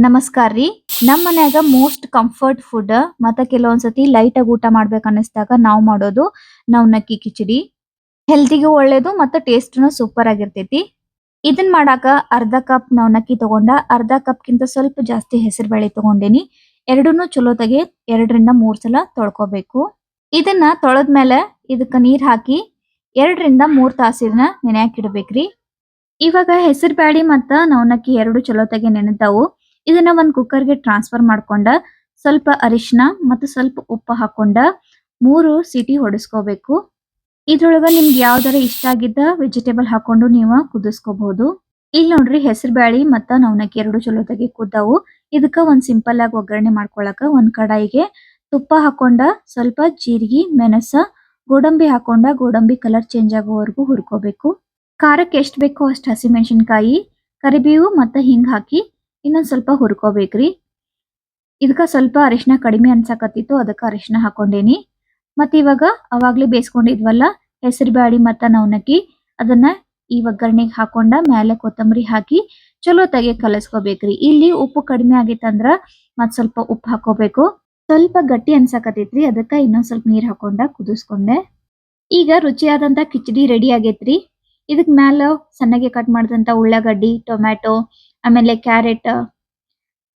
ನಮಸ್ಕಾರ ರೀ. ನಮ್ಮ ಮನ್ಯಾಗ ಮೋಸ್ಟ್ ಕಂಫರ್ಟ್ ಫುಡ್ ಮತ್ತೆ ಕೆಲವೊಂದ್ಸತಿ ಲೈಟ್ ಆಗಿ ಊಟ ಮಾಡ್ಬೇಕು ಅನಿಸ್ದಾಗ ನಾವು ಮಾಡೋದು ನವನಕ್ಕಿ ಕಿಚಡಿ. ಹೆಲ್ತಿಗೂ ಒಳ್ಳೇದು ಮತ್ತೆ ಟೇಸ್ಟ್ನು ಸೂಪರ್ ಆಗಿರ್ತೈತಿ. ಇದನ್ ಮಾಡಾಕ ಅರ್ಧ ಕಪ್ ನವನಕ್ಕಿ ತಗೊಂಡ, ಅರ್ಧ ಕಪ್ ಕಿಂತ ಸ್ವಲ್ಪ ಜಾಸ್ತಿ ಹೆಸರು ಬೇಳೆ ತಗೊಂಡೇನಿ. ಎರಡನ್ನೂ ಚಲೋತಾಗೆ 2 ರಿಂದ 3 ಸಲ ತೊಳ್ಕೊಬೇಕು. ಇದನ್ನ ತೊಳೆದ್ಮೇಲೆ ಇದಕ್ಕ ನೀರ್ ಹಾಕಿ 2 ರಿಂದ 3 ತಾಸು ಇದನ್ನ ನೆನ್ಯಾಕ್ ಇಡ್ಬೇಕ್ರಿ. ಇವಾಗ ಹೆಸರು ಬ್ಯಾಳಿ ಮತ್ತ ನವನಕ್ಕಿ ಎರಡು ಚಲೋತಾಗೆ ನೆನೆದವು. ಇದನ್ನ ಒಂದ್ ಕುಕ್ಕರ್ಗೆ ಟ್ರಾನ್ಸ್ಫರ್ ಮಾಡ್ಕೊಂಡ ಸ್ವಲ್ಪ ಅರಿಶಿನ ಮತ್ತು ಸ್ವಲ್ಪ ಉಪ್ಪು ಹಾಕೊಂಡ 3 ಸೀಟಿ ಹೊಡಿಸ್ಕೋಬೇಕು. ಇದ್ರೊಳಗ ನಿಮ್ಗೆ ಯಾವ್ದಾರ ಇಷ್ಟ ಆಗಿದ್ದ ವೆಜಿಟೇಬಲ್ ಹಾಕೊಂಡು ನೀವು ಕುದಿಸ್ಕೋಬಹುದು. ಇಲ್ಲಿ ನೋಡ್ರಿ ಹೆಸರು ಬ್ಯಾಳಿ ಮತ್ತ ನವನಕ್ಕಿ ಎರಡು ಚಲೋತಾಗಿ ಕುದ್ದವು. ಇದಕ್ಕ ಒಂದ್ ಸಿಂಪಲ್ ಆಗಿ ಒಗ್ಗರಣೆ ಮಾಡ್ಕೊಳಕ ಒಂದ್ ಕಡಾಯಿಗೆ ತುಪ್ಪ ಹಾಕೊಂಡ ಸ್ವಲ್ಪ ಜೀರಿಗೆ, ಮೆಣಸ, ಗೋಡಂಬಿ ಹಾಕೊಂಡ ಗೋಡಂಬಿ ಕಲರ್ ಚೇಂಜ್ ಆಗೋವರೆಗೂ ಹುರ್ಕೋಬೇಕು. ಖಾರಕ್ಕೆ ಎಷ್ಟು ಬೇಕೋ ಅಷ್ಟು ಹಸಿಮೆಣಸಿನಕಾಯಿ, ಕರಿಬೇವು ಮತ್ತು ಹಿಂಗ್ ಹಾಕಿ ಇನ್ನೊಂದ್ ಸ್ವಲ್ಪ ಹುರ್ಕೋಬೇಕ್ರಿ. ಇದಕ್ಕ ಸ್ವಲ್ಪ ಅರಿಶಿನ ಕಡಿಮೆ ಅನ್ಸಕತ್ತಿತ್ತು, ಅದಕ್ಕೆ ಅರಿಶಿನ ಹಾಕೊಂಡೇನಿ. ಮತ್ ಇವಾಗ ಅವಾಗ್ಲೇ ಬೇಯಿಸ್ಕೊಂಡಿದ್ವಲ್ಲ ಹೆಸರು ಬ್ಯಾಳಿ ಮತ್ತ ನವನಕ್ಕಿ, ಅದನ್ನ ಈ ಒಗ್ಗರಣೆಗೆ ಹಾಕೊಂಡ ಮೇಲೆ ಕೊತ್ತಂಬರಿ ಹಾಕಿ ಚಲೋತಾಗೆ ಕಲಸ್ಕೋಬೇಕ್ರಿ. ಇಲ್ಲಿ ಉಪ್ಪು ಕಡಿಮೆ ಆಗಿತ್ತಂದ್ರ ಮತ್ ಸ್ವಲ್ಪ ಉಪ್ಪು ಹಾಕೋಬೇಕು. ಸ್ವಲ್ಪ ಗಟ್ಟಿ ಅನ್ಸಕತ್ತೈತ್ರಿ, ಅದಕ್ಕ ಇನ್ನೊಂದ್ ಸ್ವಲ್ಪ ನೀರ್ ಹಾಕೊಂಡ ಕುದಿಸ್ಕೊಂಡೆ. ಈಗ ರುಚಿಯಾದಂತ ಕಿಚಡಿ ರೆಡಿ ಆಗೇತ್ರಿ. ಇದಕ್ ಮ್ಯಾಲ ಸಣ್ಣಗೆ ಕಟ್ ಮಾಡಿದಂತ ಉಳ್ಳಾಗಡ್ಡಿ, ಟೊಮ್ಯಾಟೊ, ಆಮೇಲೆ ಕ್ಯಾರೆಟ್,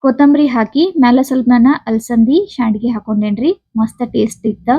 ಕೊತ್ತಂಬರಿ ಹಾಕಿ ಮ್ಯಾಲ ಸ್ವಲ್ಪ ನಾನು ಅಲಸಂದಿ ಶಾಂಡ್ಗಿ ಹಾಕೊಂಡೇನ್ರಿ. ಮಸ್ತ್ ಟೇಸ್ಟ್ ಇತ್ತ.